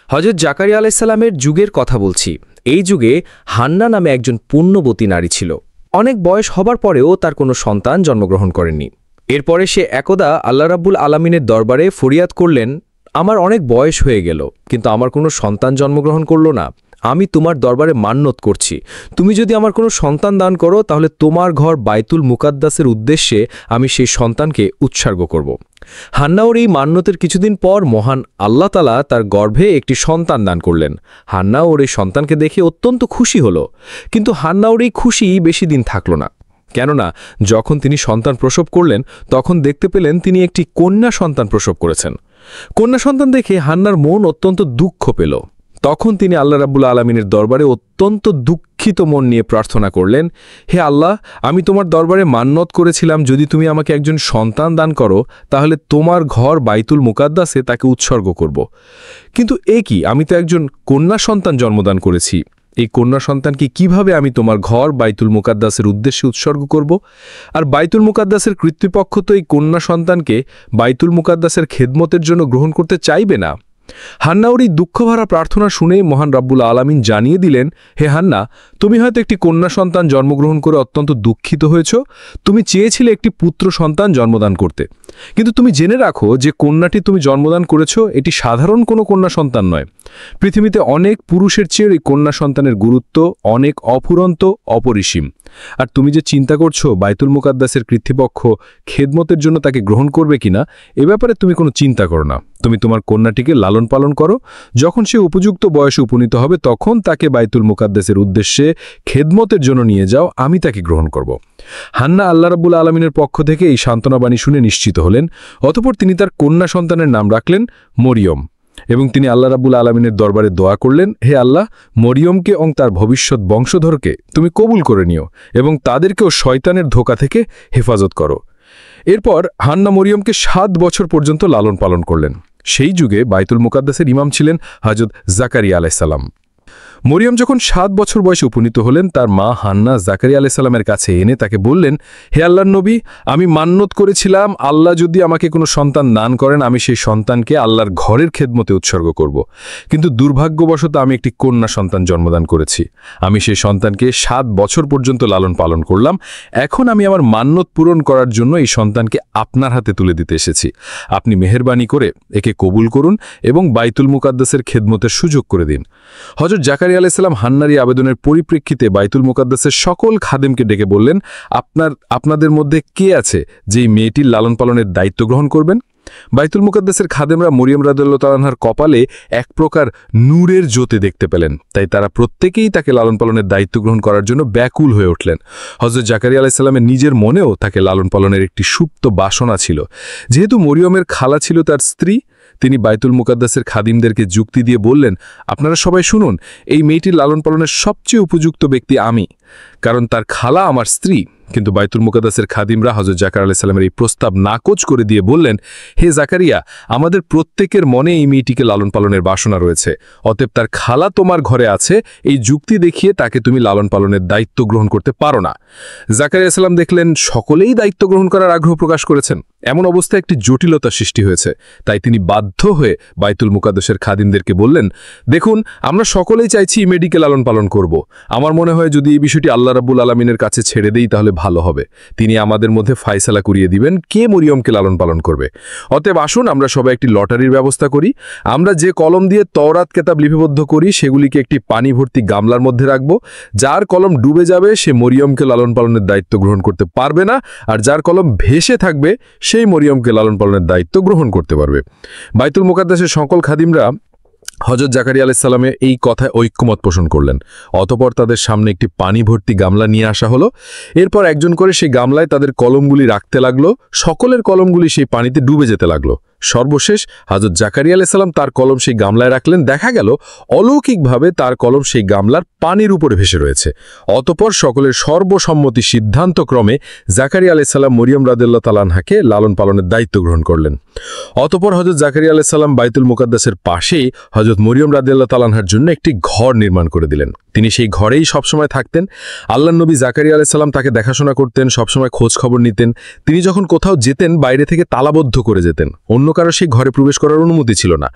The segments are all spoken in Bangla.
হযরত জাকারিয়া আলাইহিস সালামের যুগের কথা বলছি। এই যুগে হান্না নামে একজন পুণ্যবতী নারী ছিল। অনেক বয়স হবার পরেও তার কোনো সন্তান জন্মগ্রহণ করেননি। এরপরে সে একদা আল্লাহ রাব্বুল আলামিনের দরবারে ফরিয়াদ করলেন, আমার অনেক বয়স হয়ে গেল, কিন্তু আমার কোনো সন্তান জন্মগ্রহণ করল না। আমি তোমার দরবারে মান্নত করছি, তুমি যদি আমার কোনো সন্তান দান করো তাহলে তোমার ঘর বাইতুল মুকাদ্দাসের উদ্দেশ্যে আমি সেই সন্তানকে উৎসর্গ করব। হান্নাওর এই মান্যতের কিছুদিন পর মহান আল্লাহ তাআলা তার গর্ভে একটি সন্তান দান করলেন। হান্নাওর এই সন্তানকে দেখে অত্যন্ত খুশি হল, কিন্তু হান্নাওর এই খুশি বেশি দিন থাকল না। কেননা যখন তিনি সন্তান প্রসব করলেন তখন দেখতে পেলেন তিনি একটি কন্যা সন্তান প্রসব করেছেন। কন্যা সন্তান দেখে হান্নার মন অত্যন্ত দুঃখ পেল। তখন তিনি আল্লাহ রাব্বুল আলামিনের দরবারে অত্যন্ত দুঃখিত মন নিয়ে প্রার্থনা করলেন, হে আল্লাহ, আমি তোমার দরবারে মান্নত করেছিলাম যদি তুমি আমাকে একজন সন্তান দান করো তাহলে তোমার ঘর বাইতুল মুকাদ্দাসে তাকে উৎসর্গ করব। কিন্তু কি, আমি তো একজন কন্যা সন্তান জন্মদান করেছি, এই কন্যা সন্তানকে কিভাবে আমি তোমার ঘর বাইতুল মুকাদ্দাসের উদ্দেশ্যে উৎসর্গ করব? আর বাইতুল মুকাদ্দাসের কর্তৃপক্ষ তো এই কন্যা সন্তানকে বাইতুল মুকাদ্দাসের খেদমতের জন্য গ্রহণ করতে চাইবে না। হান্নাওর এই দুঃখভরা প্রার্থনা শুনে মহান রাব্বুল আলামিন জানিয়ে দিলেন, হে হান্না, তুমি হয়তো একটি কন্যা সন্তান জন্মগ্রহণ করে অত্যন্ত দুঃখিত হয়েছ। তুমি চেয়েছিলে একটি পুত্র সন্তান জন্মদান করতে, কিন্তু তুমি জেনে রাখো যে কন্যাটি তুমি জন্মদান করেছ এটি সাধারণ কোনো কন্যা সন্তান নয়। পৃথিবীতে অনেক পুরুষের চেয়ে এই কন্যা সন্তানের গুরুত্ব অনেক অফুরন্ত, অপরিসীম। আর তুমি যে চিন্তা করছো বাইতুল মুকাদ্দাসের কর্তৃপক্ষ খেদমতের জন্য তাকে গ্রহণ করবে কিনা, এ ব্যাপারে তুমি কোনো চিন্তা করো না। তুমি তোমার কন্যাটিকে লালন পালন করো, যখন সে উপযুক্ত বয়সে উপনীত হবে তখন তাকে বাইতুল মুকাদ্দাসের উদ্দেশ্যে খেদমতের জন্য নিয়ে যাও, আমি তাকে গ্রহণ করব। হান্না আল্লাহ রাব্বুল আলামিনের পক্ষ থেকে এই সান্ত্বনাবাণী শুনে নিশ্চিত হলেন। অতঃপর তিনি তার কন্যা সন্তানের নাম রাখলেন মরিয়ম, এবং তিনি আল্লাহ রাব্বুল আলামিনের দরবারে দোয়া করলেন, হে আল্লাহ, মরিয়মকে এবং তার ভবিষ্যৎ বংশধরকে তুমি কবুল করে নিও এবং তাদেরকেও শয়তানের ধোঁকা থেকে হেফাজত করো। এরপর হান্না মরিয়মকে 7 বছর পর্যন্ত লালন পালন করলেন। সেই যুগে বাইতুল মুকাদ্দাসের ইমাম ছিলেন হযরত জাকারিয়া আলাইহিস সালাম। মরিয়ম যখন 7 বছর বয়সে উপনীত হলেন তার মা হান্না জাকারিয়া আলাইহিস সালামের কাছে এনে তাকে বললেন, হে আল্লাহর নবী, আমি মান্নত করেছিলাম আল্লাহ যদি আমাকে কোনো সন্তান দান করেন আমি সেই সন্তানকে আল্লাহর ঘরের খেদমতে উৎসর্গ করব। কিন্তু দুর্ভাগ্যবশত আমি একটি কন্যা সন্তান জন্মদান করেছি। আমি সেই সন্তানকে 7 বছর পর্যন্ত লালন পালন করলাম। এখন আমি আমার মান্নত পূরণ করার জন্য এই সন্তানকে আপনার হাতে তুলে দিতে এসেছি। আপনি মেহেরবানি করে একে কবুল করুন এবং বাইতুল মুকাদ্দাসের খেদমতের সুযোগ করে দিন। হযরত জাকারিয়া আলাইহিস সালাম হান্নার এই আবেদনের পরিপ্রেক্ষিতে বাইতুল মুকাদ্দাসের সকল খাদেমকে ডেকে বললেন, আপনাদের মধ্যে কে আছে যে এই মেয়েটির লালন পালনের দায়িত্ব গ্রহণ করবেন? বাইতুল মুকাদ্দাসের খাদেমরা মরিয়ম রাদিয়াল্লাহু তাআলা আনহার কপালে এক প্রকার নূরের জ্যোতি দেখতে পেলেন, তাই তারা প্রত্যেকেই তাকে লালন পালনের দায়িত্ব গ্রহণ করার জন্য ব্যাকুল হয়ে উঠলেন। হযরত জাকারিয়া আলাইহিস সালামের নিজের মনেও তাকে লালন পালনের একটি সুপ্ত বাসনা ছিল। যেহেতু মরিয়মের খালা ছিল তার স্ত্রী, তিনি বাইতুল মুকাদ্দাসের খাদিমদেরকে যুক্তি দিয়ে বললেন, আপনারা সবাই শুনুন, এই মেয়েটির লালন পালনের সবচেয়ে উপযুক্ত ব্যক্তি আমি, কারণ তার খালা আমার স্ত্রী। কিন্তু বাইতুল মুকাদ্দাসের খাদিমরা হযরত জাকারিয়া আলাইহিস সালামের এই প্রস্তাব নাকচ করে দিয়ে বললেন, হে জাকারিয়া, আমাদের প্রত্যেকের মনে এই মেয়েটিকে লালন পালনের বাসনা রয়েছে, অতএব তার খালা তোমার ঘরে আছে, এই যুক্তি দেখিয়ে তাকে তুমি লালন পালনের দায়িত্ব গ্রহণ করতে পারো না। জাকারিয়া সালাম দেখলেন সকলেই দায়িত্ব গ্রহণ করার আগ্রহ প্রকাশ করেছেন। এমন অবস্থায় একটি জটিলতা সৃষ্টি হয়েছে, তাই তিনি বাধ্য হয়ে বাইতুল মুকাদ্দাসের খাদিমদেরকে বললেন, দেখুন, আমরা সকলেই চাইছি মেয়েটিকে লালন পালন করব। আমার মনে হয় যদি এই বিষয়টি আল্লাহ রাব্বুল আলামিনের কাছে ছেড়ে দেই তাহলে ভালো হবে। তিনি আমাদের মধ্যে ফায়সালা করিয়ে দিবেন কে মরিয়মকে লালন পালন করবে। অতএব আসুন আমরা সবাই একটি লটারির ব্যবস্থা করি। আমরা যে কলম দিয়ে তওরাত কিতাব লিপিবদ্ধ করি সেগুলিকে একটি পানি ভর্তি গামলার মধ্যে রাখব। যার কলম ডুবে যাবে সে মরিয়মকে লালন পালনের দায়িত্ব গ্রহণ করতে পারবে না, আর যার কলম ভেসে থাকবে সেই মরিয়মকে লালন পালনের দায়িত্ব গ্রহণ করতে পারবে। বাইতুল মুকাদ্দাসের সকল খাদিমরা হযরত জাকারিয়া আলাইহিস সালামের এই কথায় ঐক্যমত পোষণ করলেন। অতঃপর তাদের সামনে একটি পানি ভর্তি গামলা নিয়ে আসা হলো। এরপর একজন করে সেই গামলায় তাদের কলমগুলি রাখতে লাগলো। সকলের কলমগুলি সেই পানিতে ডুবে যেতে লাগলো। সর্বশেষ হযরত জাকারিয়া আলাইহিস সালাম তার কলম সেই গামলায় রাখলেন। দেখা গেল অলৌকিকভাবে তার কলম সেই গামলার পানির উপরে ভেসে রয়েছে। অতঃপর সকলের সর্বসম্মতি সিদ্ধান্তক্রমে জাকারিয়া আলাইহিস সালাম মরিয়ম রাদিয়াল্লাহু তাআলা আনহাকে লালন পালনের দায়িত্ব গ্রহণ করলেন। অতঃপর হযরত জাকারিয়া আলাইহিস সালাম বাইতুল মুকাদ্দাসের পাশেই হযরত মরিয়ম রাদিয়াল্লাহু তাআলা আনহার জন্য একটি ঘর নির্মাণ করে দিলেন। তিনি সেই ঘরেই সবসময় থাকতেন। আল্লাহর নবী জাকারিয়া আলাইহিস সালাম তাকে দেখাশোনা করতেন, সবসময় খোঁজ খবর নিতেন। তিনি যখন কোথাও যেতেন বাইরে থেকে তালাবদ্ধ করে যেতেন। অন্য অন্য কারো সেই ঘরে প্রবেশ করার অনুমতি ছিল না।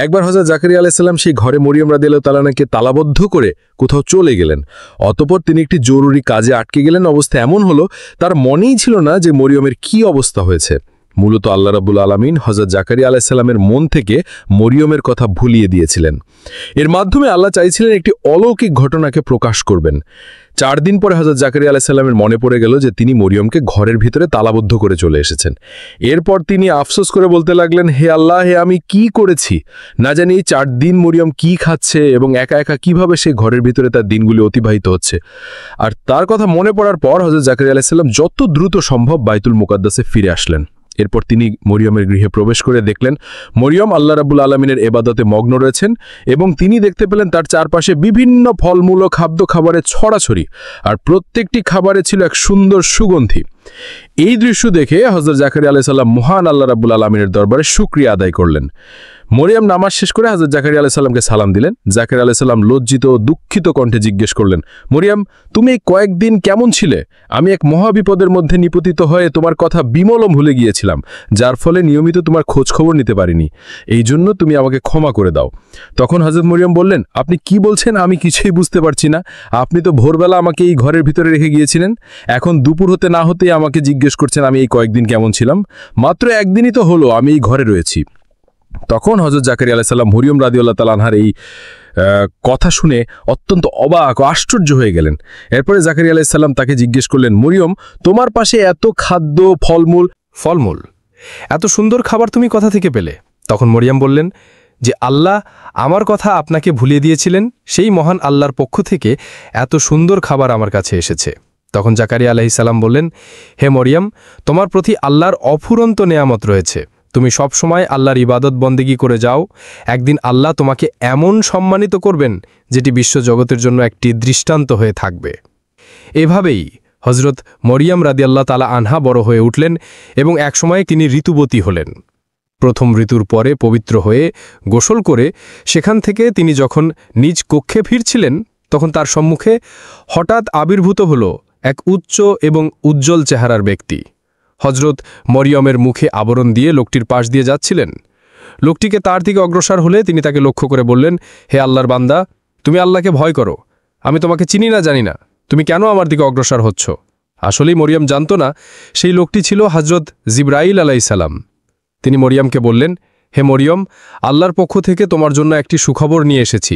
একবার হযরত জাকারিয়া আলাইহিস সালাম সেই ঘরে মরিয়ম রাদিয়াল্লাহু তাআলা আনহাকে তালাবদ্ধ করে কোথাও চলে গেলেন। অতঃপর তিনি একটি জরুরি কাজে আটকে গেলেন। অবস্থা এমন হলো তার মনেই ছিল না যে মরিয়মের কি অবস্থা হয়েছে। মূলত আল্লাহ রাব্বুল আলামিন হযরত জাকারিয়া আলাইহিস সালামের মন থেকে মরিয়মের কথা ভুলিয়ে দিয়েছিলেন। এর মাধ্যমে আল্লাহ চাইছিলেন একটি অলৌকিক ঘটনাকে প্রকাশ করবেন। 4 দিন পরে হযরত জাকারিয়া আলাইহিস সালামের মনে পড়ে গেল যে তিনি মরিয়মকে ঘরের ভিতরে তালাবদ্ধ করে চলে এসেছেন। এরপর তিনি আফসোস করে বলতে লাগলেন, হে আল্লাহ, হে আমি কি করেছি? না জানি এই 4 দিন মরিয়ম কি খাচ্ছে এবং একা একা কিভাবে সে ঘরের ভিতরে তার দিনগুলি অতিবাহিত হচ্ছে। আর তার কথা মনে পড়ার পর হযরত জাকারিয়া আলাইহিস সালাম যত দ্রুত সম্ভব বাইতুল মুকাদ্দাসে ফিরে আসলেন। এরপর তিনি মরিয়মের গৃহে প্রবেশ করে দেখলেন মরিয়ম আল্লাহ রাব্বুল আলামিনের ইবাদতে মগ্ন রয়েছেন এবং তিনি দেখতে পেলেন তার চারপাশে বিভিন্ন ফলমূল ও খাবারের ছড়াছড়ি, আর প্রত্যেকটি খাবারে ছিল এক সুন্দর সুগন্ধি। এই দৃশ্য দেখে হযরত জাকারিয়া আলাইহিস সালাম মহান আল্লাহ রাব্বুল আলামিনের দরবারে শুকরিয়া আদায় করলেন। মরিয়ম নামাজ শেষ করে হযরত জাকারিয়া আলাইহিস সালামকে সালাম দিলেন। জাকারিয়া আলাইহিস সালাম লজ্জিত ও দুঃখিত কণ্ঠে জিজ্ঞেস করলেন, মরিয়ম, তুমি এই কয়েকদিন কেমন ছিলে? আমি এক মহাবিপদের মধ্যে নিপতিত হয়ে তোমার কথা বিমলম ভুলে গিয়েছিলাম, যার ফলে নিয়মিত তোমার খোঁজ খবর নিতে পারিনি। এই জন্য তুমি আমাকে ক্ষমা করে দাও। তখন হযরত মরিয়ম বললেন, আপনি কি বলছেন? আমি কিছুই বুঝতে পারছি না। আপনি তো ভোরবেলা আমাকে এই ঘরের ভিতরে রেখে গিয়েছিলেন, এখন দুপুর হতে না হতেই আমাকে জিজ্ঞেস করছেন আমি এই কয়েকদিন কেমন ছিলাম। মাত্র একদিনই তো হলো আমি এই ঘরে রয়েছি। তখন হযরত জাকারিয়া আলাইহিস সালাম মরিয়ম রাদিয়াল্লাহু তাআলা আনহার এই কথা শুনে অত্যন্ত অবাক ও আশ্চর্য হয়ে গেলেন। এরপরে জাকারিয়া আলাইহিস সালাম তাকে জিজ্ঞেস করলেন, মরিয়ম, তোমার পাশে এত খাদ্য, ফলমূল, এত সুন্দর খাবার তুমি কোথা থেকে পেলে? তখন মরিয়ম বললেন যে আল্লাহ আমার কথা আপনাকে ভুলিয়ে দিয়েছিলেন, সেই মহান আল্লাহর পক্ষ থেকে এত সুন্দর খাবার আমার কাছে এসেছে। তখন জাকারিয়া আলাইহিস সালাম বললেন, হে মরিয়ম, তোমার প্রতি আল্লাহর অফুরন্ত নেয়ামত রয়েছে। তুমি সব সময় আল্লাহর ইবাদত বন্দেগী করে যাও। একদিন আল্লাহ তোমাকে এমন সম্মানিত করবেন যেটি বিশ্বজগতের জন্য একটি দৃষ্টান্ত হয়ে থাকবে। এভাবেই হযরত মরিয়ম রাদিয়াল্লাহু তাআলা আনহা বড় হয়ে উঠলেন এবং একসময় তিনি ঋতুবতী হলেন। প্রথম ঋতুর পরে পবিত্র হয়ে গোসল করে সেখান থেকে তিনি যখন নিজ কক্ষে ফিরছিলেন তখন তার সম্মুখে হঠাৎ আবির্ভূত হল এক উচ্চ এবং উজ্জ্বল চেহারার ব্যক্তি। হযরত মরিয়মের মুখে আবরণ দিয়ে লোকটির পাশ দিয়ে যাচ্ছিলেন। লোকটিকে তার দিকে অগ্রসর হলে তিনি তাকে লক্ষ্য করে বললেন, হে আল্লাহর বান্দা, তুমি আল্লাহকে ভয় করো। আমি তোমাকে চিনি না জানি না, তুমি কেন আমার দিকে অগ্রসর হচ্ছ? আসলেই মরিয়ম জানত না সেই লোকটি ছিল হযরত জিবরাইল আলাইহিস সালাম। তিনি মরিয়মকে বললেন, হে মরিয়ম, আল্লাহর পক্ষ থেকে তোমার জন্য একটি সুখবর নিয়ে এসেছি।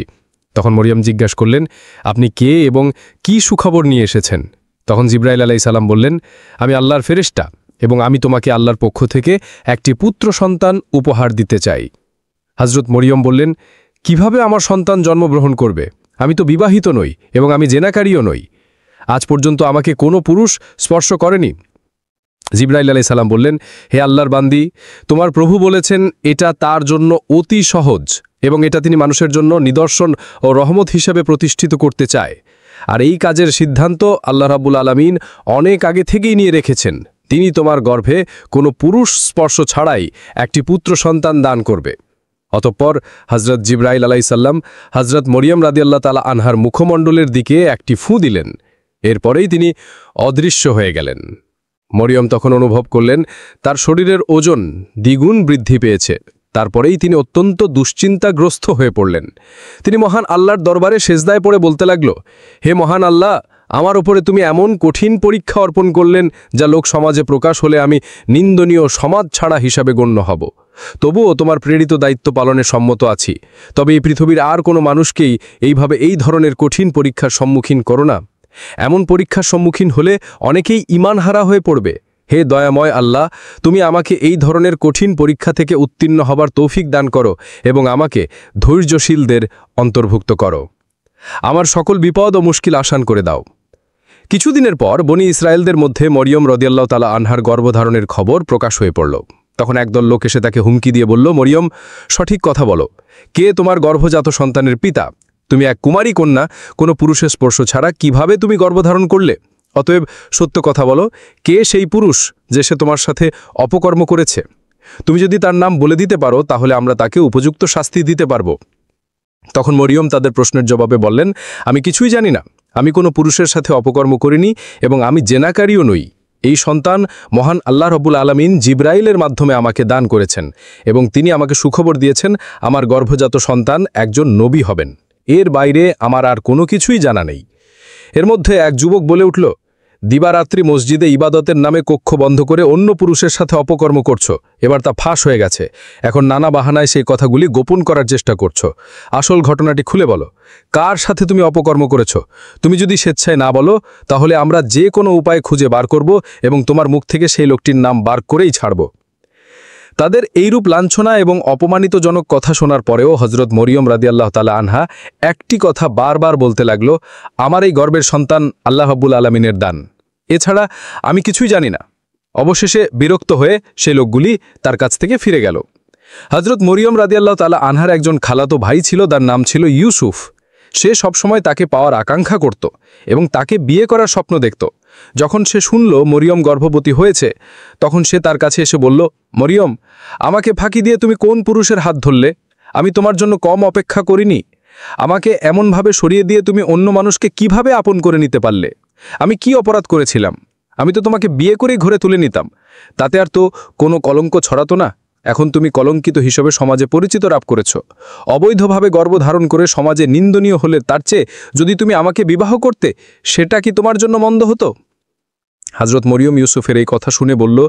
তখন মরিয়ম জিজ্ঞাসা করলেন, আপনি কে এবং কি সুখবর নিয়ে এসেছেন? তখন জিবরাইল আলাইহিস সালাম বললেন, আমি আল্লাহর ফেরেশতা এবং আমি তোমাকে আল্লাহর পক্ষ থেকে একটি পুত্র সন্তান উপহার দিতে চাই। হযরত মরিয়ম বললেন, কিভাবে আমার সন্তান জন্মগ্রহণ করবে? আমি তো বিবাহিত নই এবং আমি জেনাকারীও নই। আজ পর্যন্ত আমাকে কোনো পুরুষ স্পর্শ করেনি। জিবরাইল আলাইহিস সালাম বললেন, হে আল্লাহর বান্দি, তোমার প্রভু বলেছেন এটা তার জন্য অতি সহজ এবং এটা তিনি মানুষের জন্য নিদর্শন ও রহমত হিসেবে প্রতিষ্ঠিত করতে চায়। আর এই কাজের সিদ্ধান্ত আল্লাহ রাব্বুল আলামিন অনেক আগে থেকেই নিয়ে রেখেছেন। তিনি তোমার গর্ভে কোনো পুরুষ স্পর্শ ছাড়াই একটি পুত্র সন্তান দান করবে। অতঃপর হযরত জিবরাইল আলাইহিস সালাম হযরত মরিয়ম রাদিয়াল্লাহু তাআলা আনহার মুখমণ্ডলের দিকে একটি ফু দিলেন। এরপরেই তিনি অদৃশ্য হয়ে গেলেন। মরিয়ম তখন অনুভব করলেন তার শরীরের ওজন দ্বিগুণ বৃদ্ধি পেয়েছে। তারপরেই তিনি অত্যন্ত দুশ্চিন্তাগ্রস্ত হয়ে পড়লেন। তিনি মহান আল্লাহর দরবারে সেজদায় পড়ে বলতে লাগল, হে মহান আল্লাহ, আমার উপরে তুমি এমন কঠিন পরীক্ষা অর্পণ করলেন যা লোক সমাজে প্রকাশ হলে আমি নিন্দনীয় সমাজ ছাড়া হিসাবে গণ্য হব। তবুও তোমার প্রেরিত দায়িত্ব পালনে সম্মত আছি। তবে এই পৃথিবীর আর কোনো মানুষকেই এইভাবে এই ধরনের কঠিন পরীক্ষার সম্মুখীন করো না। এমন পরীক্ষার সম্মুখীন হলে অনেকেই ঈমানহারা হয়ে পড়বে। হে দয়াময় আল্লাহ, তুমি আমাকে এই ধরনের কঠিন পরীক্ষা থেকে উত্তীর্ণ হবার তৌফিক দান করো এবং আমাকে ধৈর্যশীলদের অন্তর্ভুক্ত করো। আমার সকল বিপদ ও মুশকিল আসান করে দাও। কিছুদিনের পর বনি ইসরায়েলদের মধ্যে মরিয়ম রাদিয়াল্লাহু তাআলা আনহার গর্ভধারণের খবর প্রকাশ হয়ে পড়ল। তখন একদল লোক এসে তাকে হুমকি দিয়ে বলল, মরিয়ম, সঠিক কথা বলো, কে তোমার গর্ভজাত সন্তানের পিতা? তুমি এক কুমারী কন্যা, কোনো পুরুষের স্পর্শ ছাড়া কিভাবে তুমি গর্ভধারণ করলে? অতএব সত্য কথা বলো, কে সেই পুরুষ যে সে তোমার সাথে অপকর্ম করেছে? তুমি যদি তার নাম বলে দিতে পারো তাহলে আমরা তাকে উপযুক্ত শাস্তি দিতে পারব। তখন মরিয়ম তাদের প্রশ্নের জবাবে বললেন, আমি কিছুই জানি না। আমি কোনো পুরুষের সাথে অপকর্ম করিনি এবং আমি জেনাকারীও নই। এই সন্তান মহান আল্লাহ রব্বুল আলামিন জিব্রাইলের মাধ্যমে আমাকে দান করেছেন এবং তিনি আমাকে সুখবর দিয়েছেন আমার গর্ভজাত সন্তান একজন নবী হবেন। এর বাইরে আমার আর কোনো কিছুই জানা নেই। এর মধ্যে এক যুবক বলে উঠল, দিবারাত্রি মসজিদে ইবাদতের নামে কক্ষ বন্ধ করে অন্য পুরুষের সাথে অপকর্ম করছো, এবার তা ফাঁস হয়ে গেছে। এখন নানা বাহানায় সেই কথাগুলি গোপন করার চেষ্টা করছো। আসল ঘটনাটি খুলে বলো, কার সাথে তুমি অপকর্ম করেছো? তুমি যদি স্বেচ্ছায় না বলো তাহলে আমরা যে কোনো উপায় খুঁজে বার করব এবং তোমার মুখ থেকে সেই লোকটির নাম বার করেই ছাড়ব। তাদের এইরূপ লাঞ্ছনা এবং অপমানিতজনক কথা শোনার পরেও হজরত মরিয়ম রাদিয়াল্লাহু তাআলা আনহা একটি কথা বারবার বলতে লাগল, আমার এই গর্বের সন্তান আল্লাহ রাব্বুল আলামিনের দান, এছাড়া আমি কিছুই জানি না। অবশেষে বিরক্ত হয়ে সেই লোকগুলি তার কাছ থেকে ফিরে গেল। হজরত মরিয়ম রাদিয়াল্লাহু তাআলা আনহার একজন খালাতো ভাই ছিল, তার নাম ছিল ইউসুফ। সে সবসময় তাকে পাওয়ার আকাঙ্ক্ষা করত এবং তাকে বিয়ে করার স্বপ্ন দেখত। যখন সে শুনল মরিয়ম গর্ভবতী হয়েছে, তখন সে তার কাছে এসে বলল, মরিয়ম, আমাকে ফাঁকি দিয়ে তুমি কোন পুরুষের হাত ধরলে? আমি তোমার জন্য কম অপেক্ষা করিনি। আমাকে এমনভাবে সরিয়ে দিয়ে তুমি অন্য মানুষকে কিভাবে আপন করে নিতে পারলে? আমি কি অপরাধ করেছিলাম? আমি তো তোমাকে বিয়ে করেই ঘরে তুলে নিতাম, তাতে আর তো কোনো কলঙ্ক ছড়াতো না। এখন তুমি কলঙ্কিত হিসেবে সমাজে পরিচিত লাভ করেছ। অবৈধভাবে গর্ভধারণ করে সমাজে নিন্দনীয় হলে তার চেয়ে যদি তুমি আমাকে বিবাহ করতে, সেটা কি তোমার জন্য মন্দ হতো? হজরত মরিয়ম ইউসুফের এই কথা শুনে বলল,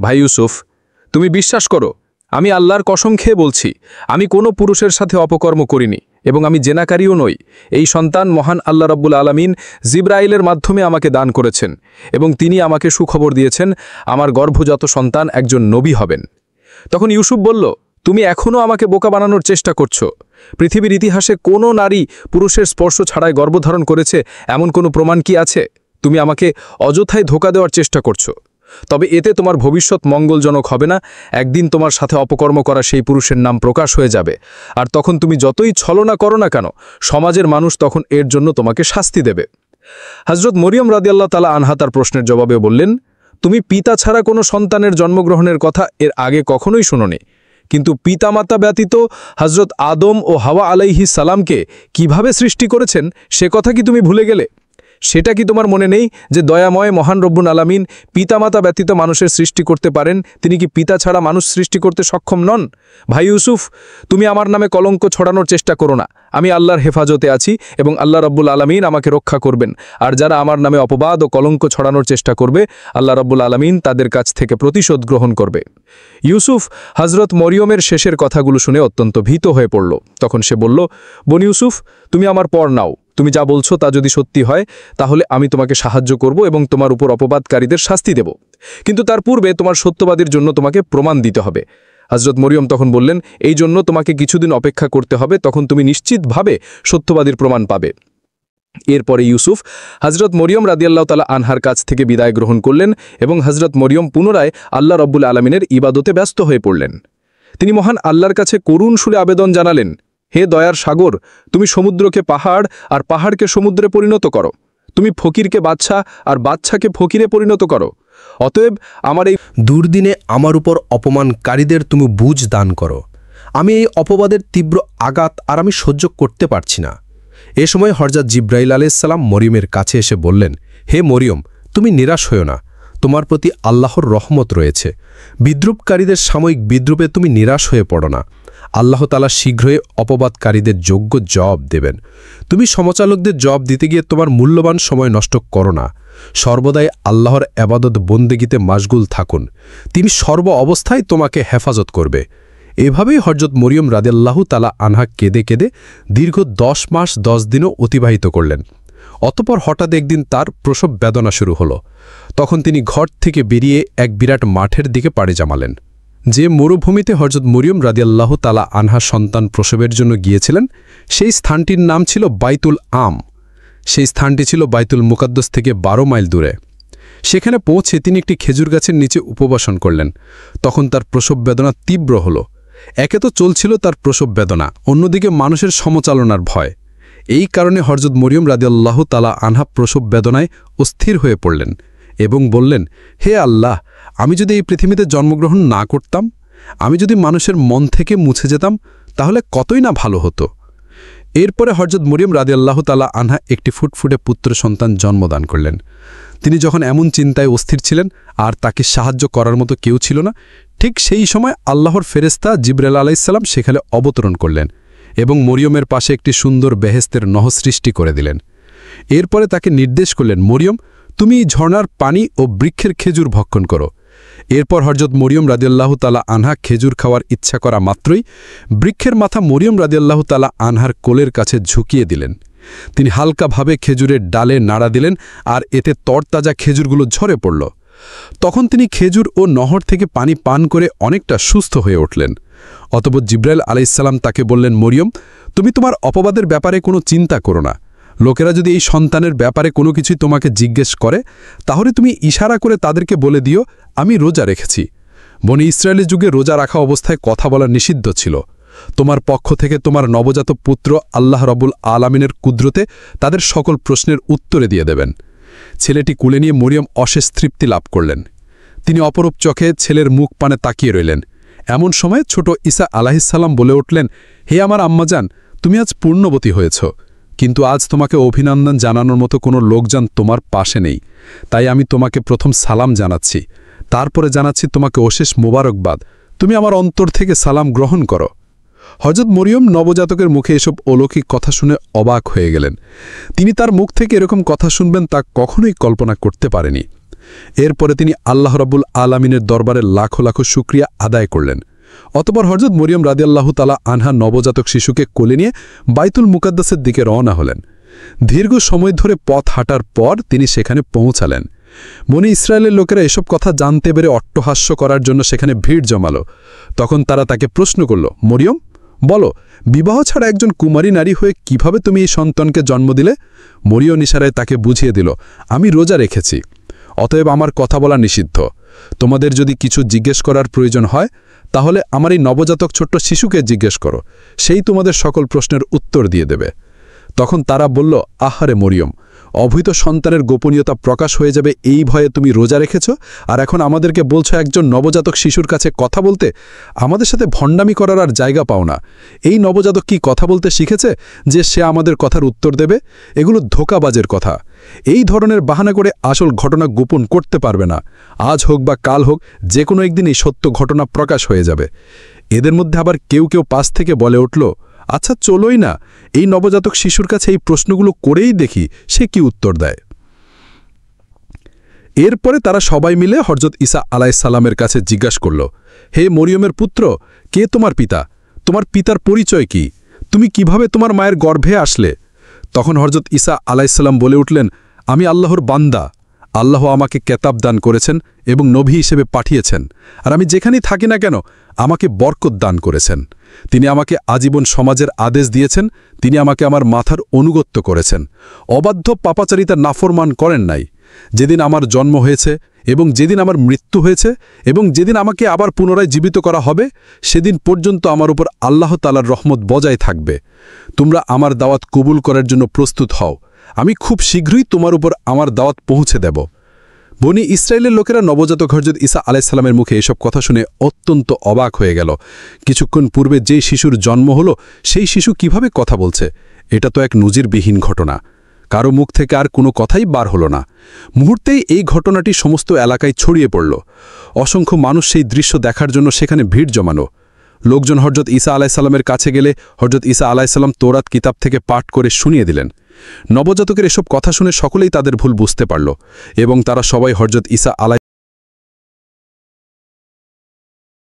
ভাই ইউসুফ, তুমি বিশ্বাস করো, আমি আল্লাহর কসম খেয়ে বলছি, আমি কোনো পুরুষের সাথে অপকর্ম করিনি এবং আমি জেনাকারীও নই। এই সন্তান মহান আল্লাহ রাব্বুল আলামিন জিব্রাইলের মাধ্যমে আমাকে দান করেছেন এবং তিনি আমাকে সুখবর দিয়েছেন আমার গর্ভজাত সন্তান একজন নবী হবেন। তখন ইউসুফ বলল, তুমি এখনও আমাকে বোকা বানানোর চেষ্টা করছো। পৃথিবীর ইতিহাসে কোনো নারী পুরুষের স্পর্শ ছাড়াই গর্ভধারণ করেছে এমন কোনো প্রমাণ কি আছে? তুমি আমাকে অযথায় ধোঁকা দেওয়ার চেষ্টা করছো। তবে এতে তোমার ভবিষ্যৎ মঙ্গলজনক হবে না। একদিন তোমার সাথে অপকর্ম করা সেই পুরুষের নাম প্রকাশ হয়ে যাবে, আর তখন তুমি যতই ছলনা করো না কেন, সমাজের মানুষ তখন এর জন্য তোমাকে শাস্তি দেবে। হজরত মরিয়ম রাদিয়াল্লাহু তাআলা আনহা তার প্রশ্নের জবাবে বললেন, তুমি পিতা ছাড়া কোনো সন্তানের জন্মগ্রহণের কথা এর আগে কখনোই শোনোনি, কিন্তু পিতামাতা ব্যতীত হজরত আদম ও হাওয়া আলাইহিস সালামকে কিভাবে সৃষ্টি করেছেন সে কথা কি তুমি ভুলে গেলে? সেটা কি তোমার মনে নেই যে দয়াময় মহান রব্বুল আলামিন পিতামাতা ব্যতীত মানুষের সৃষ্টি করতে পারেন? তিনি কি পিতা ছাড়া মানুষ সৃষ্টি করতে সক্ষম নন? ভাই ইউসুফ, তুমি আমার নামে কলঙ্ক ছড়ানোর চেষ্টা করো না। আমি আল্লাহর হেফাজতে আছি এবং আল্লাহ রব্বুল আলামিন আমাকে রক্ষা করবেন। আর যারা আমার নামে অপবাদ ও কলঙ্ক ছড়ানোর চেষ্টা করবে, আল্লাহ রব্বুল আলামিন তাদের কাছ থেকে প্রতিশোধ গ্রহণ করবে। ইউসুফ হজরত মরিয়মের শেষের কথাগুলো শুনে অত্যন্ত ভীত হয়ে পড়ল। তখন সে বলল, বোন ইউসুফ, তুমি আমার পর নাও। তুমি যা বলছো তা যদি সত্যি হয় তাহলে আমি তোমাকে সাহায্য করব এবং তোমার উপর অপবাদকারীদের শাস্তি দেব, কিন্তু তার পূর্বে তোমার সত্যবাদীর জন্য তোমাকে প্রমাণ দিতে হবে। হজরত মরিয়ম তখন বললেন, এই জন্য তোমাকে কিছুদিন অপেক্ষা করতে হবে, তখন তুমি নিশ্চিতভাবে সত্যবাদীর প্রমাণ পাবে। এরপরে ইউসুফ হজরত মরিয়ম রাদিয়াল্লাহু তাআলা আনহার কাছ থেকে বিদায় গ্রহণ করলেন এবং হজরত মরিয়ম পুনরায় আল্লাহ রব্বুল আলামিনের ইবাদতে ব্যস্ত হয়ে পড়লেন। তিনি মহান আল্লাহর কাছে করুণ সুরে আবেদন জানালেন, হে দয়ার সাগর, তুমি সমুদ্রকে পাহাড় আর পাহাড়কে সমুদ্রে পরিণত করো। তুমি ফকিরকে বাদশা আর বাদশাকে ফকিরে পরিণত করো। অতএব আমার এই দুর্দিনে আমার উপর অপমানকারীদের তুমি বুঝ দান করো। আমি এই অপবাদের তীব্র আঘাত আর আমি সহ্য করতে পারছি না। এ সময় হযরত জিব্রাইল আলাইহিস সালাম মরিয়মের কাছে এসে বললেন, হে মরিয়ম, তুমি নিরাশ হও না, তোমার প্রতি আল্লাহর রহমত রয়েছে। বিদ্রুপকারীদের সাময়িক বিদ্রুপে তুমি নিরাশ হয়ে পড়ো না। আল্লাহ তাআলা শীঘ্রই অপবাদকারীদের যোগ্য জবাব দেবেন। তুমি সমচালকদের জবাব দিতে গিয়ে তোমার মূল্যবান সময় নষ্ট করো না। সর্বদাই আল্লাহর ইবাদত বন্দেগীতে মাশগুল থাকুন। তিনি সর্ব অবস্থায় তোমাকে হেফাজত করবে। এভাবেই হযরত মরিয়ম রাদিয়াল্লাহু তাআলা আনহা কেঁদে কেঁদে দীর্ঘ 10 মাস 10 দিনও অতিবাহিত করলেন। অতঃপর হঠাৎ একদিন তার প্রসব বেদনা শুরু হলো। তখন তিনি ঘর থেকে বেরিয়ে এক বিরাট মাঠের দিকে পাড়ি জমালেন। যে মরুভূমিতে হযরত মরিয়ম রাদিয়াল্লাহু তাআলা আনহা সন্তান প্রসবের জন্য গিয়েছিলেন, সেই স্থানটির নাম ছিল বাইতুল আম। সেই স্থানটি ছিল বাইতুল মুকাদ্দাস থেকে 12 মাইল দূরে। সেখানে পৌঁছে তিনি একটি খেজুর গাছের নিচে উপবাসন করলেন। তখন তার প্রসব বেদনা তীব্র হল। একে তো চলছিল তার প্রসব বেদনা, অন্যদিকে মানুষের সমচালনার ভয়। এই কারণে হযরত মরিয়ম রাদিয়াল্লাহু তাআলা আনহা প্রসব বেদনায় অস্থির হয়ে পড়লেন এবং বললেন, হে আল্লাহ, আমি যদি এই পৃথিবীতে জন্মগ্রহণ না করতাম, আমি যদি মানুষের মন থেকে মুছে যেতাম, তাহলে কতই না ভালো হতো। এরপরে হযরত মরিয়ম রাদিয়াল্লাহু তাআলা আনহা একটি ফুটফুটে পুত্র সন্তান জন্মদান করলেন। তিনি যখন এমন চিন্তায় অস্থির ছিলেন আর তাকে সাহায্য করার মতো কেউ ছিল না, ঠিক সেই সময় আল্লাহর ফেরেশতা জিবরাইল আলাইহিসসালাম সেখানে অবতরণ করলেন এবং মরিয়মের পাশে একটি সুন্দর বেহেশতের নহর সৃষ্টি করে দিলেন। এরপরে তাকে নির্দেশ করলেন, মরিয়ম, তুমি এই ঝর্ণার পানি ও বৃক্ষের খেজুর ভক্ষণ করো। এরপর হযরত মরিয়ম রাদিয়াল্লাহু তাআলা আনহা খেজুর খাওয়ার ইচ্ছা করা মাত্রই বৃক্ষের মাথা মরিয়ম রাদিয়াল্লাহু তাআলা আনহার কোলের কাছে ঝুঁকিয়ে দিলেন। তিনি হালকাভাবে খেজুরের ডালে নাড়া দিলেন আর এতে তরতাজা খেজুরগুলো ঝরে পড়ল। তখন তিনি খেজুর ও নহর থেকে পানি পান করে অনেকটা সুস্থ হয়ে উঠলেন। অতঃপর জিবরাইল আলাইহিসসালাম তাকে বললেন, মরিয়ম, তুমি তোমার অপবাদের ব্যাপারে কোনো চিন্তা করো না। লোকেরা যদি এই সন্তানের ব্যাপারে কোনো কিছুই তোমাকে জিজ্ঞেস করে, তাহলে তুমি ইশারা করে তাদেরকে বলে দিও, আমি রোজা রেখেছি। বনি ইসরায়েলের যুগে রোজা রাখা অবস্থায় কথা বলা নিষিদ্ধ ছিল। তোমার পক্ষ থেকে তোমার নবজাত পুত্র আল্লাহ রাব্বুল আলামিনের কুদরতে তাদের সকল প্রশ্নের উত্তরে দিয়ে দেবেন। ছেলেটি কুলে নিয়ে মরিয়ম অশেষ তৃপ্তি লাভ করলেন। তিনি অপরূপ চোখে ছেলের মুখ পানে তাকিয়ে রইলেন। এমন সময় ছোট ঈসা আলাইহিসসালাম বলে উঠলেন, হে আমার আম্মাজান, তুমি আজ পূর্ণবতী হয়েছ, কিন্তু আজ তোমাকে অভিনন্দন জানানোর মতো কোনো লোকজন তোমার পাশে নেই। তাই আমি তোমাকে প্রথম সালাম জানাচ্ছি, তারপরে জানাচ্ছি তোমাকে অশেষ মোবারকবাদ। তুমি আমার অন্তর থেকে সালাম গ্রহণ করো। হযরত মরিয়ম নবজাতকের মুখে এসব অলৌকিক কথা শুনে অবাক হয়ে গেলেন। তিনি তার মুখ থেকে এরকম কথা শুনবেন তা কখনোই কল্পনা করতে পারেনি। এরপরে তিনি আল্লাহ রাব্বুল আলামিনের দরবারে লাখো লাখো শুকরিয়া আদায় করলেন। অতঃপর হযরত মরিয়ম রাদিয়াল্লাহু তাআলা আনহা নবজাতক শিশুকে কোলে নিয়ে বাইতুল মুকাদ্দাসের দিকে রওনা হলেন। দীর্ঘ সময় ধরে পথ হাঁটার পর তিনি সেখানে পৌঁছালেন। বনি ইসরায়েলের লোকেরা এসব কথা জানতে পেরে অট্টহাস্য করার জন্য সেখানে ভিড় জমালো। তখন তারা তাকে প্রশ্ন করল, মরিয়ম, বলো, বিবাহ ছাড়া একজন কুমারী নারী হয়ে কিভাবে তুমি এই সন্তানকে জন্ম দিলে? মরিয়ম ইশারায় তাকে বুঝিয়ে দিল, আমি রোজা রেখেছি, অতএব আমার কথা বলা নিষিদ্ধ। তোমাদের যদি কিছু জিজ্ঞেস করার প্রয়োজন হয়, তাহলে আমার এই নবজাতক ছোট্ট শিশুকে জিজ্ঞেস করো, সেই তোমাদের সকল প্রশ্নের উত্তর দিয়ে দেবে। তখন তারা বলল, আহারে মরিয়ম, অবৈধ সন্তানের গোপনীয়তা প্রকাশ হয়ে যাবে এই ভয়ে তুমি রোজা রেখেছ, আর এখন আমাদেরকে বলছো একজন নবজাতক শিশুর কাছে কথা বলতে? আমাদের সাথে ভণ্ডামি করার আর জায়গা পাও না। এই নবজাতক কি কথা বলতে শিখেছে যে সে আমাদের কথার উত্তর দেবে? এগুলো ধোঁকাবাজের কথা। এই ধরনের বাহানা করে আসল ঘটনা গোপন করতে পারবে না। আজ হোক বা কাল হোক, যে কোনো একদিন এই সত্য ঘটনা প্রকাশ হয়ে যাবে। এদের মধ্যে আবার কেউ কেউ পাশ থেকে বলে উঠল, আচ্ছা চলোই না, এই নবজাতক শিশুর কাছে এই প্রশ্নগুলো করেই দেখি সে কি উত্তর দেয়। এরপরে তারা সবাই মিলে হযরত ঈসা আলাইহিসসালামের কাছে জিজ্ঞাসা করল, হে মরিয়মের পুত্র, কে তোমার পিতা? তোমার পিতার পরিচয় কি? তুমি কিভাবে তোমার মায়ের গর্ভে আসলে? তখন হযরত ঈসা আলাইহিসসালাম বলে উঠলেন, আমি আল্লাহর বান্দা। আল্লাহ আমাকে কেতাব দান করেছেন এবং নবী হিসেবে পাঠিয়েছেন, আর আমি যেখানেই থাকি না কেন আমাকে বরকত দান করেছেন। তিনি আমাকে আজীবন সমাজের আদেশ দিয়েছেন, তিনি আমাকে আমার মাথার অনুগত্য করেছেন, অবাধ্য পাপাচারিতা নাফরমান করেন নাই। যেদিন আমার জন্ম হয়েছে এবং যেদিন আমার মৃত্যু হয়েছে এবং যেদিন আমাকে আবার পুনরায় জীবিত করা হবে, সেদিন পর্যন্ত আমার উপর আল্লাহ তাআলার রহমত বজায় থাকবে। তোমরা আমার দাওয়াত কবুল করার জন্য প্রস্তুত হও, আমি খুব শীঘ্রই তোমার উপর আমার দাওয়াত পৌঁছে দেব। বনি ইসরায়েলের লোকেরা নবজাতক হযরত ঈসা আলাইহিসসালামের মুখে এসব কথা শুনে অত্যন্ত অবাক হয়ে গেল। কিছুক্ষণ পূর্বে যেই শিশুর জন্ম হলো, সেই শিশু কিভাবে কথা বলছে? এটা তো এক নজিরবিহীন ঘটনা। কারো মুখ থেকে আর কোনো কথাই বার হলো না। মুহূর্তেই এই ঘটনাটি সমস্ত এলাকায় ছড়িয়ে পড়ল। অসংখ্য মানুষ সেই দৃশ্য দেখার জন্য সেখানে ভিড় জমানো। লোকজন হযরত ঈসা আলাইহিসসালামের কাছে গেলে হযরত ঈসা আলাইহিসসালাম তৌরাত কিতাব থেকে পাঠ করে শুনিয়ে দিলেন। নবজাতকের এসব কথা শুনে সকলেই তাদের ভুল বুঝতে পারল এবং তারা সবাই হযরত ঈসা